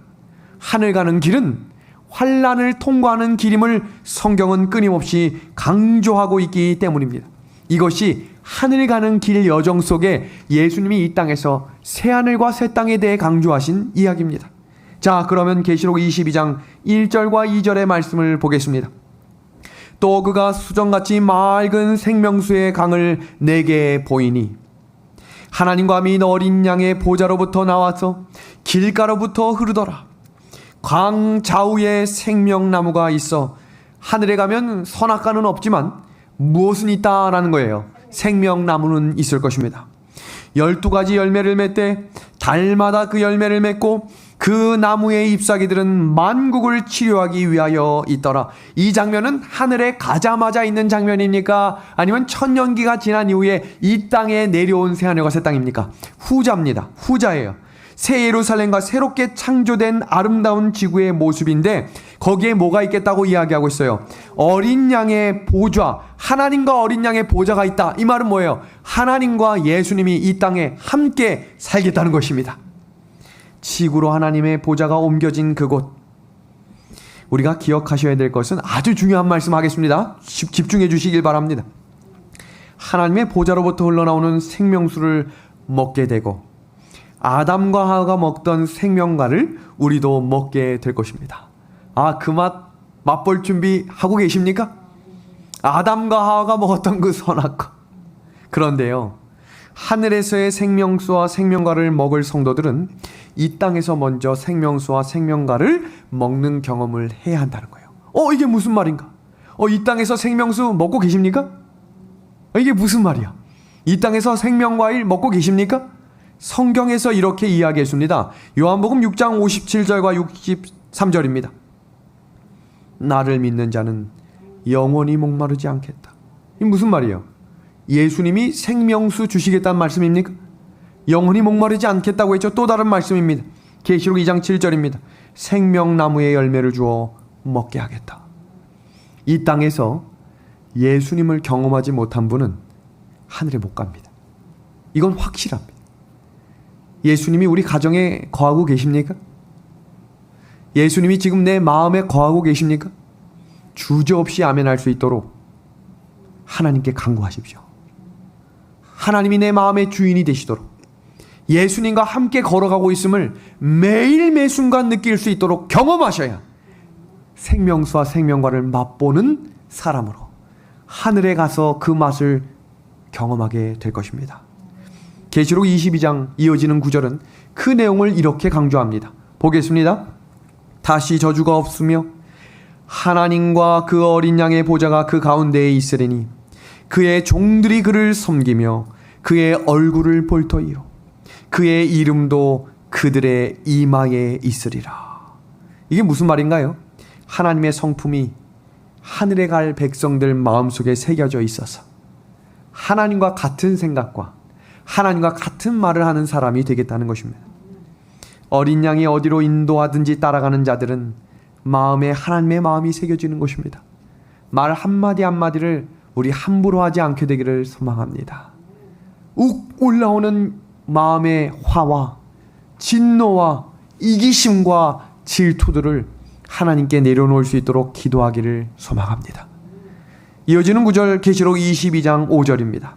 하늘 가는 길은 환난을 통과하는 길임을 성경은 끊임없이 강조하고 있기 때문입니다. 이것이 하늘 가는 길 여정 속에 예수님이 이 땅에서 새하늘과 새 땅에 대해 강조하신 이야기입니다. 자, 그러면 계시록 22장 1절과 2절의 말씀을 보겠습니다. 또 그가 수정같이 맑은 생명수의 강을 내게 보이니 하나님과 민 어린 양의 보좌로부터 나와서 길가로부터 흐르더라. 강 좌우에 생명나무가 있어 하늘에 가면 선악과는 없지만 무엇은 있다라는 거예요. 생명나무는 있을 것입니다. 12가지 열매를 맺되 달마다 그 열매를 맺고 그 나무의 잎사귀들은 만국을 치료하기 위하여 있더라. 이 장면은 하늘에 가자마자 있는 장면입니까? 아니면 천년기가 지난 이후에 이 땅에 내려온 새하늘과 새 땅입니까? 후자입니다. 후자예요. 새 예루살렘과 새롭게 창조된 아름다운 지구의 모습인데 거기에 뭐가 있겠다고 이야기하고 있어요. 어린 양의 보좌, 하나님과 어린 양의 보좌가 있다. 이 말은 뭐예요? 하나님과 예수님이 이 땅에 함께 살겠다는 것입니다. 지구로 하나님의 보좌가 옮겨진 그곳, 우리가 기억하셔야 될 것은 아주 중요한 말씀 하겠습니다. 집중해 주시길 바랍니다. 하나님의 보좌로부터 흘러나오는 생명수를 먹게 되고 아담과 하와가 먹던 생명과를 우리도 먹게 될 것입니다. 아, 그 맛볼 준비 하고 계십니까? 아담과 하와가 먹었던 그 선악과. 그런데요, 하늘에서의 생명수와 생명과를 먹을 성도들은 이 땅에서 먼저 생명수와 생명과를 먹는 경험을 해야 한다는 거예요. 이게 무슨 말인가? 이 땅에서 생명수 먹고 계십니까? 이게 무슨 말이야? 이 땅에서 생명과일 먹고 계십니까? 성경에서 이렇게 이야기했습니다. 요한복음 6장 57절과 63절입니다. 나를 믿는 자는 영원히 목마르지 않겠다. 이게 무슨 말이에요? 예수님이 생명수 주시겠다는 말씀입니까? 영원히 목마르지 않겠다고 했죠. 또 다른 말씀입니다. 계시록 2장 7절입니다. 생명나무의 열매를 주어 먹게 하겠다. 이 땅에서 예수님을 경험하지 못한 분은 하늘에 못 갑니다. 이건 확실합니다. 예수님이 우리 가정에 거하고 계십니까? 예수님이 지금 내 마음에 거하고 계십니까? 주저없이 아멘할 수 있도록 하나님께 간구하십시오. 하나님이 내 마음의 주인이 되시도록, 예수님과 함께 걸어가고 있음을 매일 매 순간 느낄 수 있도록 경험하셔야 생명수와 생명과를 맛보는 사람으로 하늘에 가서 그 맛을 경험하게 될 것입니다. 계시록 22장 이어지는 구절은 그 내용을 이렇게 강조합니다. 보겠습니다. 다시 저주가 없으며 하나님과 그 어린 양의 보좌가 그 가운데에 있으리니 그의 종들이 그를 섬기며 그의 얼굴을 볼 터이요 그의 이름도 그들의 이마에 있으리라. 이게 무슨 말인가요? 하나님의 성품이 하늘에 갈 백성들 마음속에 새겨져 있어서 하나님과 같은 생각과 하나님과 같은 말을 하는 사람이 되겠다는 것입니다. 어린 양이 어디로 인도하든지 따라가는 자들은 마음에 하나님의 마음이 새겨지는 것입니다. 말 한마디 한마디를 우리 함부로 하지 않게 되기를 소망합니다. 욱 올라오는 마음의 화와 진노와 이기심과 질투들을 하나님께 내려놓을 수 있도록 기도하기를 소망합니다. 이어지는 구절 계시록 22장 5절입니다.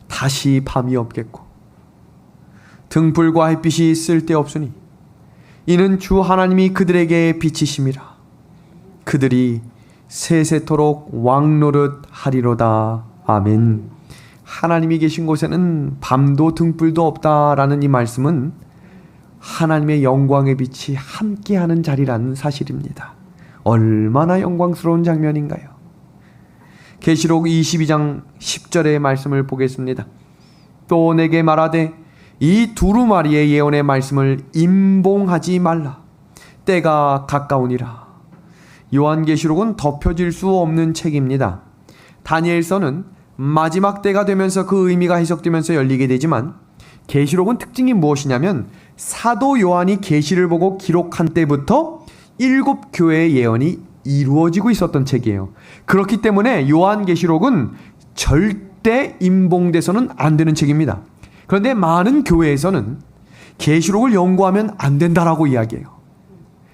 다시 밤이 없겠고 등불과 햇빛이 쓸데없으니 이는 주 하나님이 그들에게 빛이심이라. 그들이 세세토록 왕노릇 하리로다. 아멘. 하나님이 계신 곳에는 밤도 등불도 없다라는 이 말씀은 하나님의 영광의 빛이 함께하는 자리라는 사실입니다. 얼마나 영광스러운 장면인가요? 계시록 22장 10절의 말씀을 보겠습니다. 또 내게 말하되 이 두루마리의 예언의 말씀을 임봉하지 말라. 때가 가까우니라. 요한계시록은 덮여질 수 없는 책입니다. 다니엘서는 마지막 때가 되면서 그 의미가 해석되면서 열리게 되지만 계시록은 특징이 무엇이냐면 사도 요한이 계시를 보고 기록한 때부터 7교회의 예언이 이루어지고 있었던 책이에요. 그렇기 때문에 요한계시록은 절대 임봉돼서는 안 되는 책입니다. 그런데 많은 교회에서는 계시록을 연구하면 안 된다라고 이야기해요.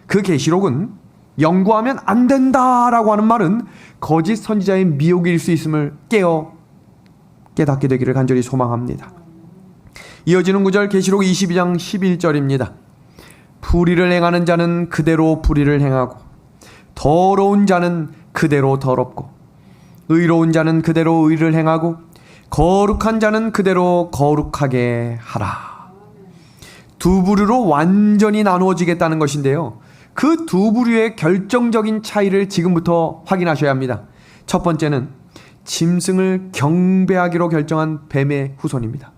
그 계시록은 연구하면 안 된다라고 하는 말은 거짓 선지자의 미혹일 수 있음을 깨닫게 되기를 간절히 소망합니다. 이어지는 구절 계시록 22장 11절입니다. 불의를 행하는 자는 그대로 불의를 행하고 더러운 자는 그대로 더럽고 의로운 자는 그대로 의를 행하고 거룩한 자는 그대로 거룩하게 하라. 두 부류로 완전히 나누어지겠다는 것인데요. 그 두 부류의 결정적인 차이를 지금부터 확인하셔야 합니다. 첫 번째는 짐승을 경배하기로 결정한 뱀의 후손입니다.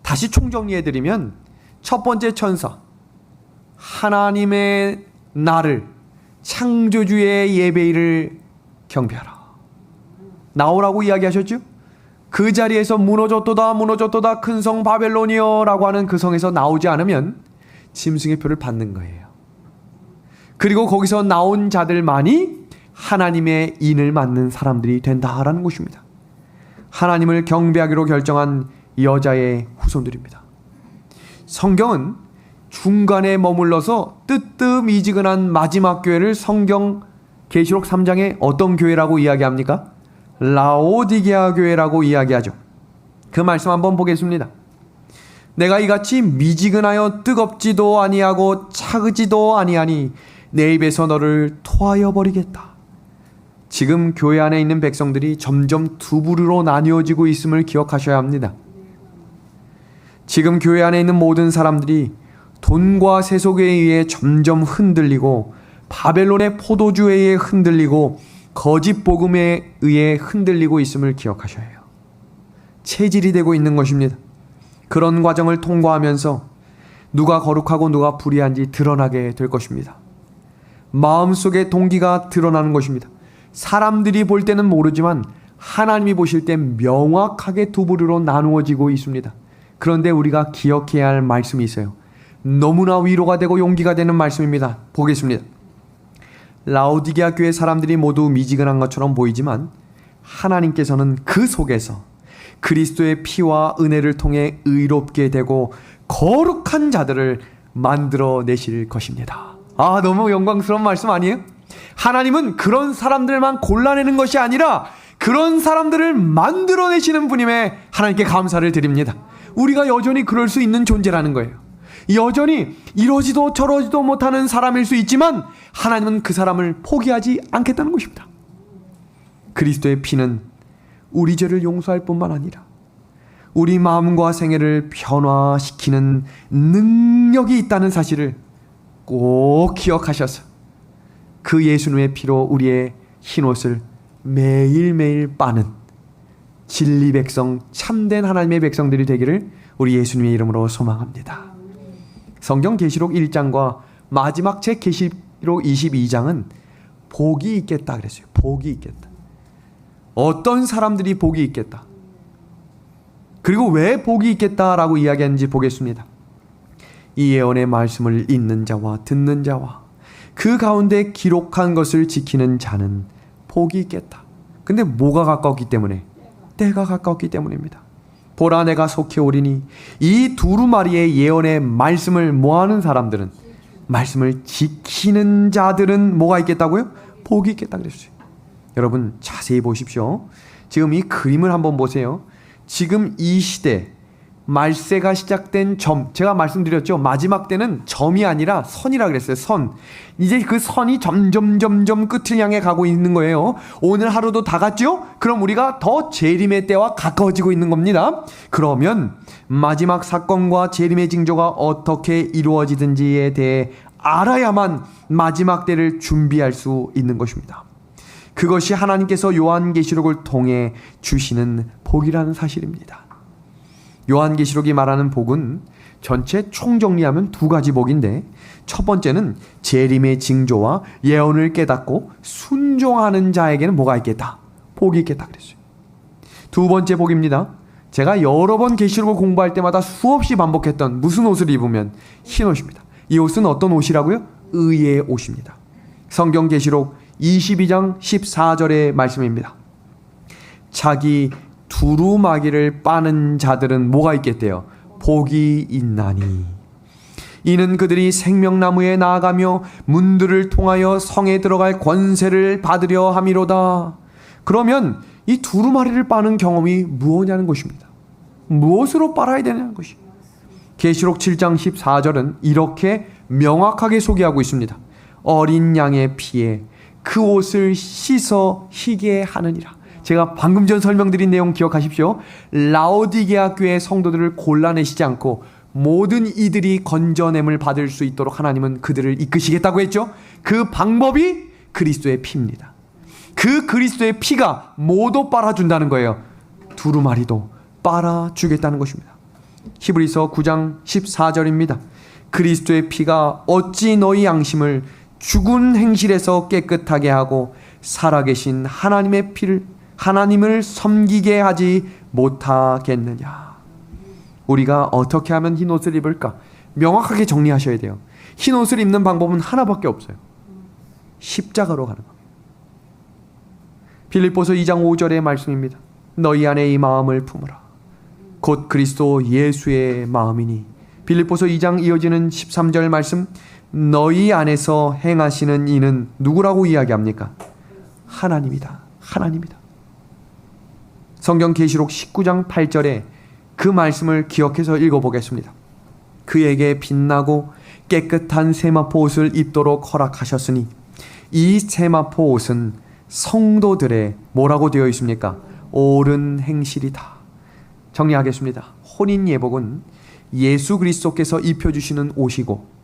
다시 총정리해드리면 첫 번째 천사, 하나님의 나를 창조주의 예배일을 경배하라. 나오라고 이야기하셨죠? 그 자리에서 무너졌도다 큰 성 바벨론이여 라고 하는 그 성에서 나오지 않으면 짐승의 표를 받는 거예요. 그리고 거기서 나온 자들만이 하나님의 인을 맡는 사람들이 된다라는 것입니다. 하나님을 경배하기로 결정한 여자의 후손들입니다. 성경은 중간에 머물러서 뜨뜻미지근한 마지막 교회를 성경 계시록 3장에 어떤 교회라고 이야기합니까? 라오디게아 교회라고 이야기하죠. 그 말씀 한번 보겠습니다. 내가 이같이 미지근하여 뜨겁지도 아니하고 차지도 아니하니 내 입에서 너를 토하여 버리겠다. 지금 교회 안에 있는 백성들이 점점 두 부류로 나뉘어지고 있음을 기억하셔야 합니다. 지금 교회 안에 있는 모든 사람들이 돈과 세속에 의해 점점 흔들리고 바벨론의 포도주에 의해 흔들리고 거짓 복음에 의해 흔들리고 있음을 기억하셔야 해요. 체질이 되고 있는 것입니다. 그런 과정을 통과하면서 누가 거룩하고 누가 불의한지 드러나게 될 것입니다. 마음속의 동기가 드러나는 것입니다. 사람들이 볼 때는 모르지만 하나님이 보실 때 명확하게 두 부류로 나누어지고 있습니다. 그런데 우리가 기억해야 할 말씀이 있어요. 너무나 위로가 되고 용기가 되는 말씀입니다. 보겠습니다. 라오디게아 교회 사람들이 모두 미지근한 것처럼 보이지만 하나님께서는 그 속에서 그리스도의 피와 은혜를 통해 의롭게 되고 거룩한 자들을 만들어내실 것입니다. 아, 너무 영광스러운 말씀 아니에요? 하나님은 그런 사람들만 골라내는 것이 아니라 그 그런 사람들을 만들어내시는 분임에 하나님께 감사를 드립니다. 우리가 여전히 그럴 수 있는 존재라는 거예요. 여전히 이러지도 저러지도 못하는 사람일 수 있지만 하나님은 그 사람을 포기하지 않겠다는 것입니다. 그리스도의 피는 우리 죄를 용서할 뿐만 아니라 우리 마음과 생애를 변화시키는 능력이 있다는 사실을 꼭 기억하셔서 그 예수님의 피로 우리의 흰옷을 매일매일 빠는 진리 백성, 참된 하나님의 백성들이 되기를 우리 예수님의 이름으로 소망합니다. 성경 계시록 1장과 마지막 책 계시록 22장은 복이 있겠다 그랬어요. 복이 있겠다. 어떤 사람들이 복이 있겠다. 그리고 왜 복이 있겠다라고 이야기하는지 보겠습니다. 이 예언의 말씀을 읽는 자와 듣는 자와 그 가운데 기록한 것을 지키는 자는 복이 있겠다. 근데 뭐가 가까웠기 때문에? 때가 가까웠기 때문입니다. 보라 내가 속히 오리니 이 두루마리의 예언의 말씀을 뭐하는 사람들은, 말씀을 지키는 자들은 뭐가 있겠다고요? 복이 있겠다 그랬어요. 여러분 자세히 보십시오. 지금 이 그림을 한번 보세요. 지금 이 시대 말세가 시작된 점, 제가 말씀드렸죠. 마지막 때는 점이 아니라 선이라 그랬어요. 선. 이제 그 선이 점점 끝을 향해 가고 있는 거예요. 오늘 하루도 다 갔죠? 그럼 우리가 더 재림의 때와 가까워지고 있는 겁니다. 그러면 마지막 사건과 재림의 징조가 어떻게 이루어지든지에 대해 알아야만 마지막 때를 준비할 수 있는 것입니다. 그것이 하나님께서 요한계시록을 통해 주시는 복이라는 사실입니다. 요한계시록이 말하는 복은 전체 총정리하면 두 가지 복인데, 첫 번째는 재림의 징조와 예언을 깨닫고 순종하는 자에게는 뭐가 있겠다? 복이 있겠다 그랬어요. 두 번째 복입니다. 제가 여러 번 계시록을 공부할 때마다 수없이 반복했던 무슨 옷을 입으면 흰 옷입니다. 이 옷은 어떤 옷이라고요? 의의 옷입니다. 성경 계시록 22장 14절의 말씀입니다. 자기 두루마기를 빠는 자들은 뭐가 있겠대요? 복이 있나니 이는 그들이 생명나무에 나아가며 문들을 통하여 성에 들어갈 권세를 받으려 함이로다. 그러면 이 두루마리를 빠는 경험이 무엇이냐는 것입니다. 무엇으로 빨아야 되냐는 것이. 계시록 7장 14절은 이렇게 명확하게 소개하고 있습니다. 어린 양의 피에 그 옷을 씻어 희게 하느니라. 제가 방금 전 설명드린 내용 기억하십시오. 라오디게아 교회 성도들을 골라내시지 않고 모든 이들이 건져냄을 받을 수 있도록 하나님은 그들을 이끄시겠다고 했죠. 그 방법이 그리스도의 피입니다. 그 그리스도의 피가 모두 빨아준다는 거예요. 두루마리도 빨아주겠다는 것입니다. 히브리서 9장 14절입니다. 그리스도의 피가 어찌 너희 양심을 죽은 행실에서 깨끗하게 하고 살아계신 하나님을 섬기게 하지 못하겠느냐. 우리가 어떻게 하면 흰 옷을 입을까? 명확하게 정리하셔야 돼요. 흰 옷을 입는 방법은 하나밖에 없어요. 십자가로 가는 겁니다. 빌립보서 2장 5절의 말씀입니다. 너희 안에 이 마음을 품으라. 곧 그리스도 예수의 마음이니. 빌립보서 2장 이어지는 13절 말씀. 너희 안에서 행하시는 이는 누구라고 이야기합니까? 하나님이다. 하나님이다. 성경 계시록 19장 8절에 그 말씀을 기억해서 읽어보겠습니다. 그에게 빛나고 깨끗한 세마포 옷을 입도록 허락하셨으니 이 세마포 옷은 성도들의 뭐라고 되어 있습니까? 옳은 행실이다. 정리하겠습니다. 혼인 예복은 예수 그리스도께서 입혀주시는 옷이고,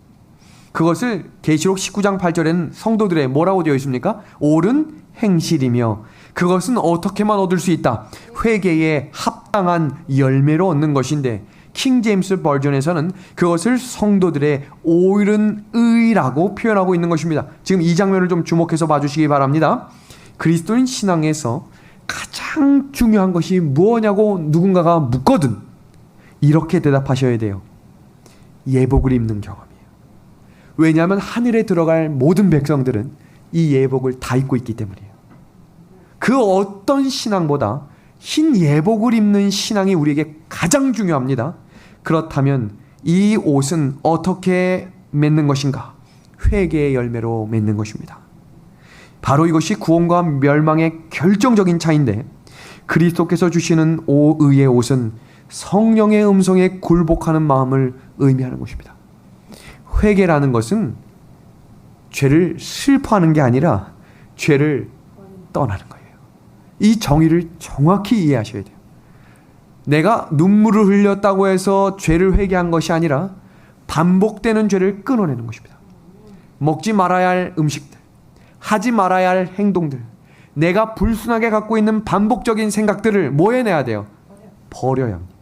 그것을 계시록 19장 8절에는 성도들의 뭐라고 되어 있습니까? 옳은 행실이며, 그것은 어떻게만 얻을 수 있다? 회개에 합당한 열매로 얻는 것인데, 킹 제임스 버전에서는 그것을 성도들의 옳은 의라고 표현하고 있는 것입니다. 지금 이 장면을 좀 주목해서 봐주시기 바랍니다. 그리스도인 신앙에서 가장 중요한 것이 무엇냐고 누군가가 묻거든 이렇게 대답하셔야 돼요. 예복을 입는 경험이에요. 왜냐하면 하늘에 들어갈 모든 백성들은 이 예복을 다 입고 있기 때문이에요. 그 어떤 신앙보다 흰 예복을 입는 신앙이 우리에게 가장 중요합니다. 그렇다면 이 옷은 어떻게 맺는 것인가? 회개의 열매로 맺는 것입니다. 바로 이것이 구원과 멸망의 결정적인 차이인데, 그리스도께서 주시는 의의 옷은 성령의 음성에 굴복하는 마음을 의미하는 것입니다. 회개라는 것은 죄를 슬퍼하는 게 아니라 죄를 떠나는 거예요. 이 정의를 정확히 이해하셔야 돼요. 내가 눈물을 흘렸다고 해서 죄를 회개한 것이 아니라 반복되는 죄를 끊어내는 것입니다. 먹지 말아야 할 음식들, 하지 말아야 할 행동들, 내가 불순하게 갖고 있는 반복적인 생각들을 뭐 해내야 돼요? 버려야 합니다.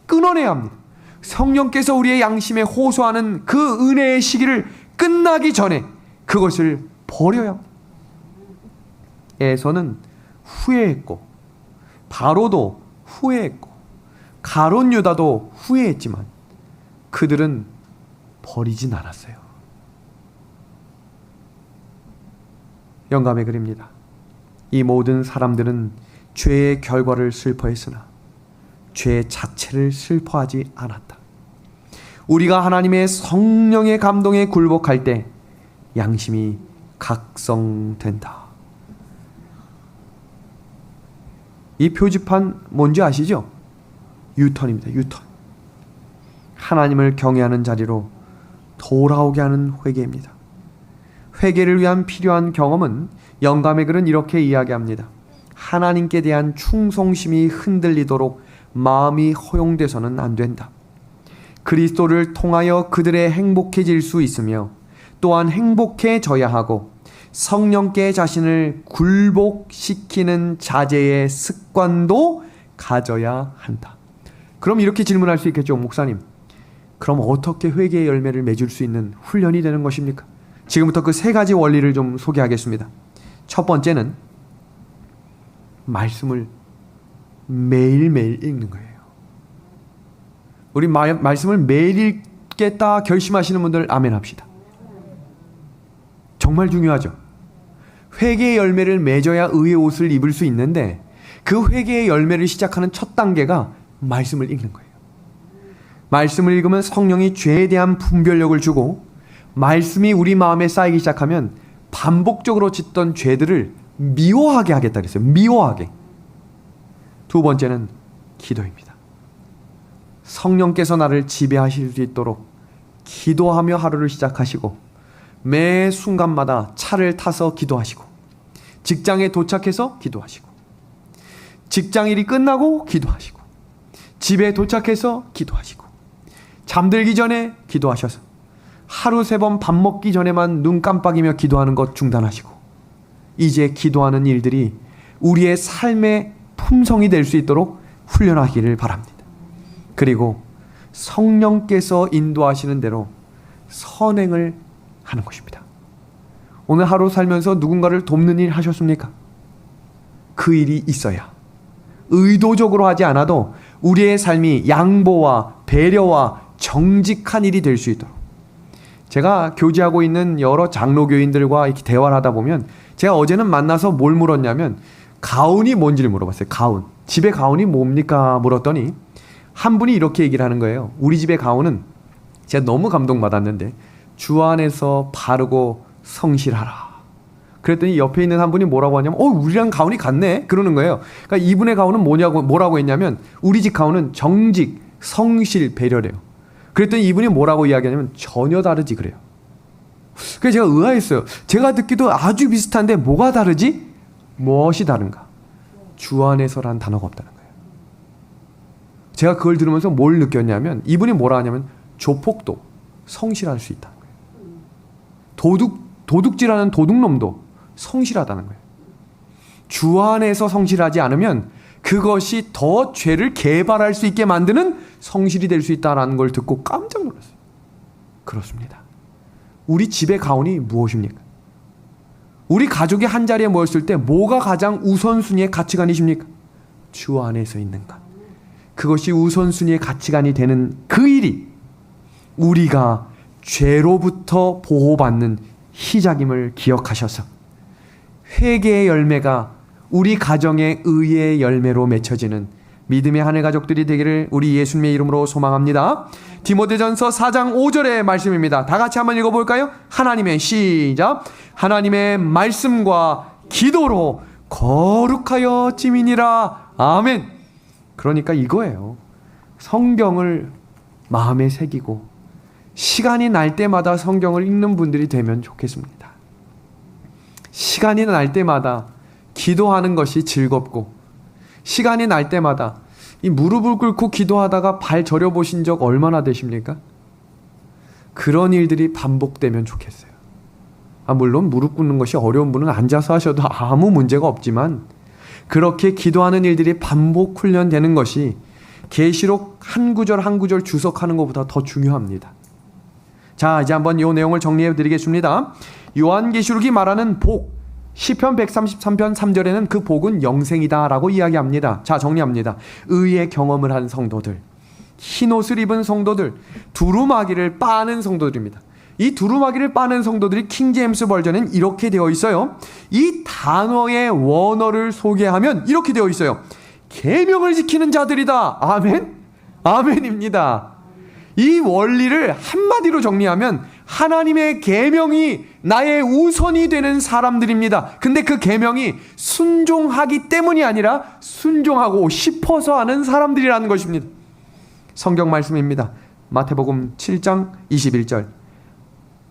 끊어내야 합니다. 성령께서 우리의 양심에 호소하는 그 은혜의 시기를 끝나기 전에 그것을 버려야 합니다. 에서는 후회했고, 바로도 후회했고, 가룟 유다도 후회했지만 그들은 버리진 않았어요. 영감의 글입니다. 이 모든 사람들은 죄의 결과를 슬퍼했으나 죄 자체를 슬퍼하지 않았다. 우리가 하나님의 성령의 감동에 굴복할 때 양심이 각성된다. 이 표지판 뭔지 아시죠? 유턴입니다. 유턴. 하나님을 경외하는 자리로 돌아오게 하는 회개입니다. 회개를 위한 필요한 경험은 영감의 글은 이렇게 이야기합니다. 하나님께 대한 충성심이 흔들리도록 마음이 허용돼서는 안 된다. 그리스도를 통하여 그들의 행복해질 수 있으며 또한 행복해져야 하고 성령께 자신을 굴복시키는 자제의 습관도 가져야 한다. 그럼 이렇게 질문할 수 있겠죠, 목사님. 그럼 어떻게 회개의 열매를 맺을 수 있는 훈련이 되는 것입니까? 지금부터 그 세 가지 원리를 좀 소개하겠습니다. 첫 번째는 말씀을 매일매일 읽는 거예요. 우리 말씀을 매일 읽겠다 결심하시는 분들 아멘 합시다. 정말 중요하죠. 회개의 열매를 맺어야 의의 옷을 입을 수 있는데 그 회개의 열매를 시작하는 첫 단계가 말씀을 읽는 거예요. 말씀을 읽으면 성령이 죄에 대한 분별력을 주고 말씀이 우리 마음에 쌓이기 시작하면 반복적으로 짓던 죄들을 미워하게 하겠다 그랬어요. 미워하게. 두 번째는 기도입니다. 성령께서 나를 지배하실 수 있도록 기도하며 하루를 시작하시고 매 순간마다 차를 타서 기도하시고 직장에 도착해서 기도하시고 직장일이 끝나고 기도하시고 집에 도착해서 기도하시고 잠들기 전에 기도하셔서 하루 3번 밥 먹기 전에만 눈 깜빡이며 기도하는 것 중단하시고 이제 기도하는 일들이 우리의 삶의 품성이 될 수 있도록 훈련하기를 바랍니다. 그리고 성령께서 인도하시는 대로 선행을 하는 것입니다. 오늘 하루 살면서 누군가를 돕는 일 하셨습니까? 그 일이 있어야 의도적으로 하지 않아도 우리의 삶이 양보와 배려와 정직한 일이 될 수 있도록. 제가 교제하고 있는 여러 장로교인들과 이렇게 대화를 하다 보면 제가 어제는 만나서 뭘 물었냐면 가운이 뭔지를 물어봤어요. 가운. 집에 가운이 뭡니까? 물었더니 한 분이 이렇게 얘기를 하는 거예요. 우리 집의 가운은 제가 너무 감동받았는데 주 안에서 바르고 성실하라. 그랬더니 옆에 있는 한 분이 뭐라고 하냐면 우리랑 가운이 같네? 그러는 거예요. 그러니까 이분의 가운은 뭐라고 했냐면 우리 집 가운은 정직, 성실, 배려래요. 그랬더니 이분이 뭐라고 이야기하냐면 전혀 다르지 그래요. 그래서 제가 의아했어요. 제가 듣기도 아주 비슷한데 뭐가 다르지? 무엇이 다른가? 주 안에서란 단어가 없다는 거예요. 제가 그걸 들으면서 뭘 느꼈냐면 이분이 뭐라 하냐면 조폭도 성실할 수 있다는 거예요. 도둑질하는 도둑놈도 성실하다는 거예요. 주 안에서 성실하지 않으면 그것이 더 죄를 개발할 수 있게 만드는 성실이 될 수 있다는 걸 듣고 깜짝 놀랐어요. 그렇습니다. 우리 집의 가운이 무엇입니까? 우리 가족이 한 자리에 모였을 때 뭐가 가장 우선순위의 가치관이십니까? 주 안에서 있는 것. 그것이 우선순위의 가치관이 되는 그 일이 우리가 죄로부터 보호받는 시작임을 기억하셔서 회개의 열매가 우리 가정의 의의 열매로 맺혀지는 믿음의 하늘 가족들이 되기를 우리 예수님의 이름으로 소망합니다. 디모데전서 4장 5절의 말씀입니다. 다 같이 한번 읽어볼까요? 하나님의 시작. 하나님의 말씀과 기도로 거룩하여 지민이라. 아멘. 그러니까 이거예요. 성경을 마음에 새기고 시간이 날 때마다 성경을 읽는 분들이 되면 좋겠습니다. 시간이 날 때마다 기도하는 것이 즐겁고, 시간이 날 때마다 이 무릎을 꿇고 기도하다가 발 저려 보신 적 얼마나 되십니까? 그런 일들이 반복되면 좋겠어요. 물론 무릎 꿇는 것이 어려운 분은 앉아서 하셔도 아무 문제가 없지만, 그렇게 기도하는 일들이 반복 훈련되는 것이 계시록 한 구절 한 구절 주석하는 것보다 더 중요합니다. 자, 이제 한번 이 내용을 정리해 드리겠습니다. 요한계시록이 말하는 복, 시편 133편 3절에는 그 복은 영생이다 라고 이야기합니다. 자, 정리합니다. 의의 경험을 한 성도들, 흰옷을 입은 성도들, 두루마기를 빠는 성도들입니다. 이 두루마기를 빠는 성도들이 킹제임스 버전엔 이렇게 되어 있어요. 이 단어의 원어를 소개하면 이렇게 되어 있어요. 계명을 지키는 자들이다. 아멘? 아멘입니다. 이 원리를 한마디로 정리하면 하나님의 계명이 나의 우선이 되는 사람들입니다. 근데 그 계명이 순종하기 때문이 아니라 순종하고 싶어서 하는 사람들이라는 것입니다. 성경 말씀입니다. 마태복음 7장 21절.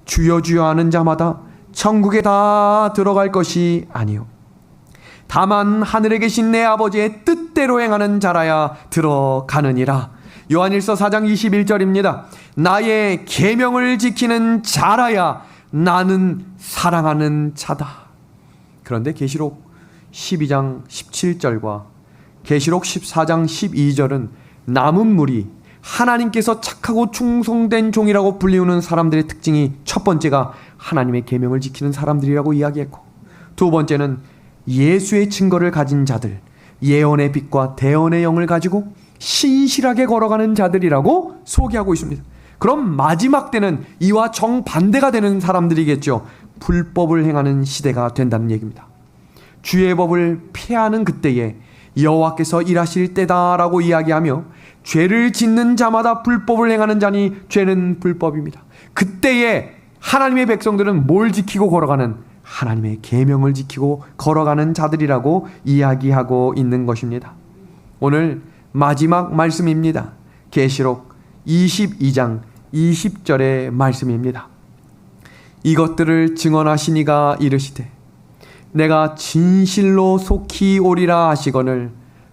주여 주여 하는 자마다 천국에 다 들어갈 것이 아니요 다만 하늘에 계신 내 아버지의 뜻대로 행하는 자라야 들어가느니라. 요한일서 4장 21절입니다. 나의 계명을 지키는 자라야 나는 사랑하는 자다. 그런데 계시록 12장 17절과 계시록 14장 12절은 남은 무리, 하나님께서 착하고 충성된 종이라고 불리우는 사람들의 특징이, 첫 번째가 하나님의 계명을 지키는 사람들이라고 이야기했고, 두 번째는 예수의 증거를 가진 자들, 예언의 빛과 대언의 영을 가지고 신실하게 걸어가는 자들이라고 소개하고 있습니다. 그럼 마지막 때는 이와 정반대가 되는 사람들이겠죠. 불법을 행하는 시대가 된다는 얘기입니다. 주의 법을 폐하는 그때에 여호와께서 일하실 때다라고 이야기하며, 죄를 짓는 자마다 불법을 행하는 자니 죄는 불법입니다. 그때에 하나님의 백성들은 뭘 지키고 걸어가는? 하나님의 계명을 지키고 걸어가는 자들이라고 이야기하고 있는 것입니다. 오늘 마지막 말씀입니다. 계시록 22장 20절의 말씀입니다. 이것들을 증언하신 이가 이르시되 내가 진실로 속히 오리라 하시거늘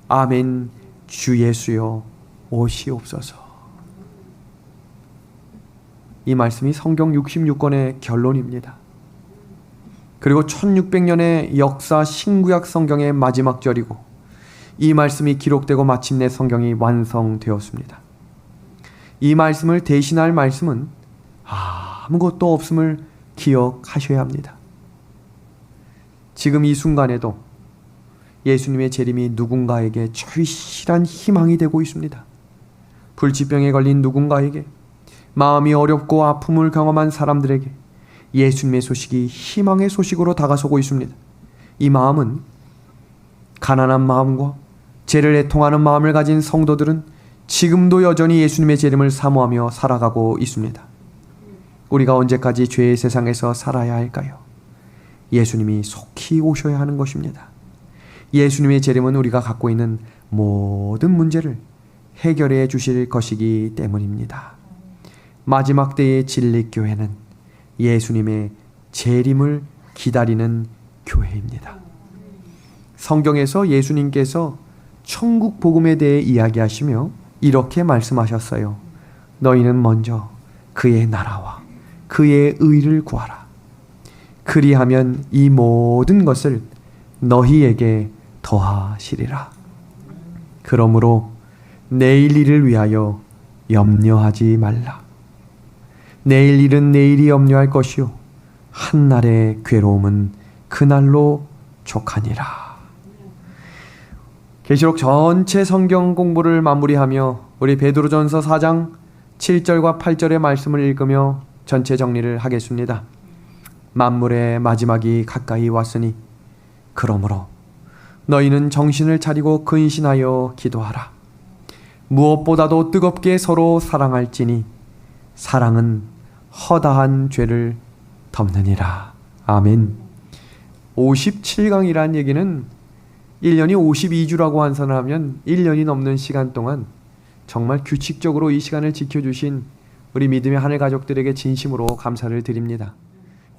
아멘. 주 예수여 오시옵소서. 이 말씀이 성경 66권의 결론입니다. 그리고 1600년의 역사 신구약 성경의 마지막 절이고, 이 말씀이 기록되고 마침내 성경이 완성되었습니다. 이 말씀을 대신할 말씀은 아무것도 없음을 기억하셔야 합니다. 지금 이 순간에도 예수님의 재림이 누군가에게 절실한 희망이 되고 있습니다. 불치병에 걸린 누군가에게, 마음이 어렵고 아픔을 경험한 사람들에게 예수님의 소식이 희망의 소식으로 다가서고 있습니다. 이 마음은, 가난한 마음과 죄를 애통하는 마음을 가진 성도들은 지금도 여전히 예수님의 재림을 사모하며 살아가고 있습니다. 우리가 언제까지 죄의 세상에서 살아야 할까요? 예수님이 속히 오셔야 하는 것입니다. 예수님의 재림은 우리가 갖고 있는 모든 문제를 해결해 주실 것이기 때문입니다. 마지막 때의 진리교회는 예수님의 재림을 기다리는 교회입니다. 성경에서 예수님께서 천국 복음에 대해 이야기하시며 이렇게 말씀하셨어요. 너희는 먼저 그의 나라와 그의 의를 구하라. 그리하면 이 모든 것을 너희에게 더하시리라. 그러므로 내일 일을 위하여 염려하지 말라. 내일 일은 내일이 염려할 것이요 한날의 괴로움은 그날로 족하니라. 계시록 전체 성경 공부를 마무리하며 우리 베드로전서 4장 7절과 8절의 말씀을 읽으며 전체 정리를 하겠습니다. 만물의 마지막이 가까이 왔으니 그러므로 너희는 정신을 차리고 근신하여 기도하라. 무엇보다도 뜨겁게 서로 사랑할지니 사랑은 허다한 죄를 덮느니라. 아멘. 57강이란 얘기는 1년이 52주라고 환산을 하면 1년이 넘는 시간 동안 정말 규칙적으로 이 시간을 지켜주신 우리 믿음의 하늘 가족들에게 진심으로 감사를 드립니다.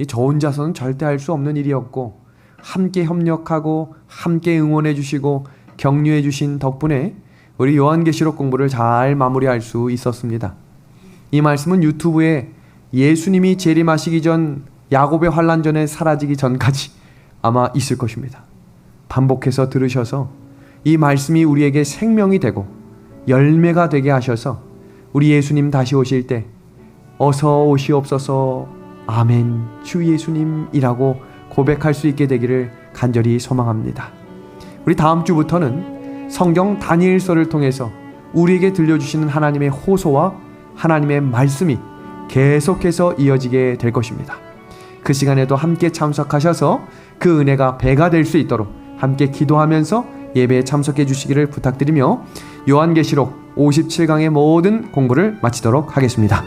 저 혼자서는 절대 할 수 없는 일이었고 함께 협력하고 함께 응원해 주시고 격려해 주신 덕분에 우리 요한계시록 공부를 잘 마무리할 수 있었습니다. 이 말씀은 유튜브에 예수님이 재림하시기 전 야곱의 환난 전에 사라지기 전까지 아마 있을 것입니다. 반복해서 들으셔서 이 말씀이 우리에게 생명이 되고 열매가 되게 하셔서 우리 예수님 다시 오실 때 어서 오시옵소서 아멘 주 예수님이라고 고백할 수 있게 되기를 간절히 소망합니다. 우리 다음 주부터는 성경 다니엘서를 통해서 우리에게 들려주시는 하나님의 호소와 하나님의 말씀이 계속해서 이어지게 될 것입니다. 그 시간에도 함께 참석하셔서 그 은혜가 배가 될 수 있도록 함께 기도하면서 예배에 참석해 주시기를 부탁드리며 요한계시록 57강의 모든 공부를 마치도록 하겠습니다.